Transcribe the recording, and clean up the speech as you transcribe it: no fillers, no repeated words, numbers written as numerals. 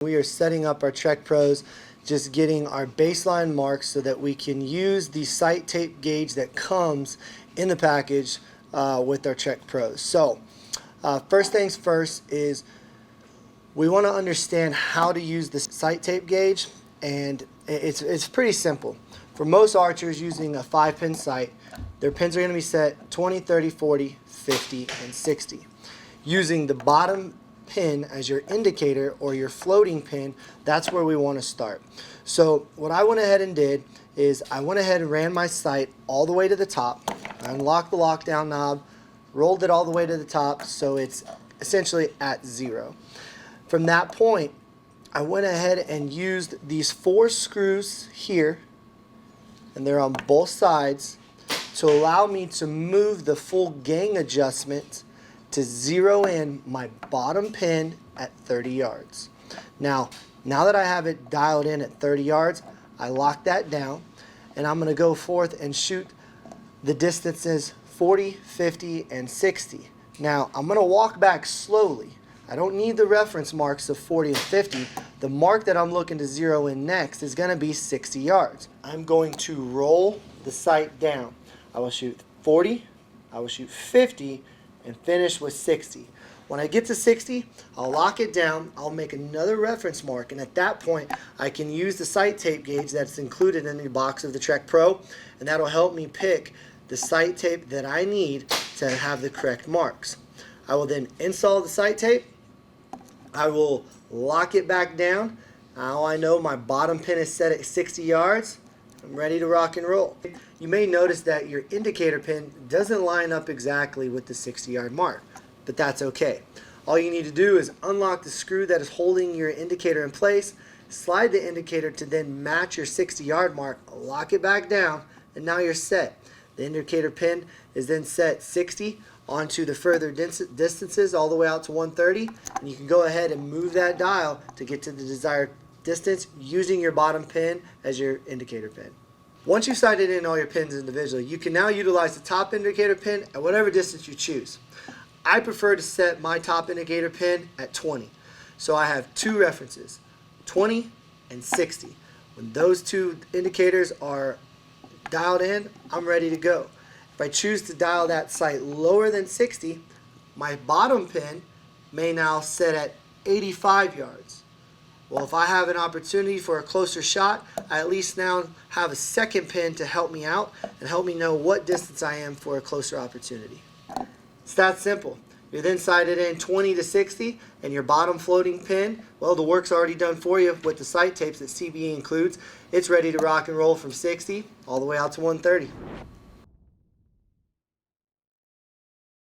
We are setting up our Trek Pros, just getting our baseline marks so that we can use the sight tape gauge that comes in the package with our Trek Pros. So first things first is we want to understand how to use the sight tape gauge, and it's pretty simple. For most archers using a 5-pin sight, their pins are going to be set 20, 30, 40, 50, and 60. Using the bottom pin as your indicator or your floating pin, that's where we want to start. So what I went ahead and did is I went ahead and ran my sight all the way to the top. I unlocked the lockdown knob, rolled it all the way to the top, so it's essentially at 0. From that point, I went ahead and used these 4 screws here, and they're on both sides, to allow me to move the full gang adjustment to zero in my bottom pin at 30 yards. Now that I have it dialed in at 30 yards, I lock that down, and I'm going to go forth and shoot the distances 40, 50, and 60. Now, I'm going to walk back slowly. I don't need the reference marks of 40 and 50. The mark that I'm looking to zero in next is going to be 60 yards. I'm going to roll the sight down. I will shoot 40, I will shoot 50, and finish with 60. When I get to 60, I'll lock it down, I'll make another reference mark, and at that point I can use the sight tape gauge that's included in the box of the Trek Pro, and that'll help me pick the sight tape that I need to have the correct marks. I will then install the sight tape, I will lock it back down. Now I know my bottom pin is set at 60 yards. I'm ready to rock and roll. You may notice that your indicator pin doesn't line up exactly with the 60-yard mark, but that's okay. All you need to do is unlock the screw that is holding your indicator in place, slide the indicator to then match your 60-yard mark, lock it back down, and now you're set. The indicator pin is then set 60 onto the further distances all the way out to 130, and you can go ahead and move that dial to get to the desired distance using your bottom pin as your indicator pin. Once you've sighted in all your pins individually, you can now utilize the top indicator pin at whatever distance you choose. I prefer to set my top indicator pin at 20. So I have 2 references, 20 and 60. When those 2 indicators are dialed in, I'm ready to go. If I choose to dial that sight lower than 60, my bottom pin may now set at 85 yards. Well, if I have an opportunity for a closer shot, I at least now have a second pin to help me out and help me know what distance I am for a closer opportunity. It's that simple. You're then sighted in 20 to 60, and your bottom floating pin, well, the work's already done for you with the sight tapes that Cbe includes. It's ready to rock and roll from 60 all the way out to 130.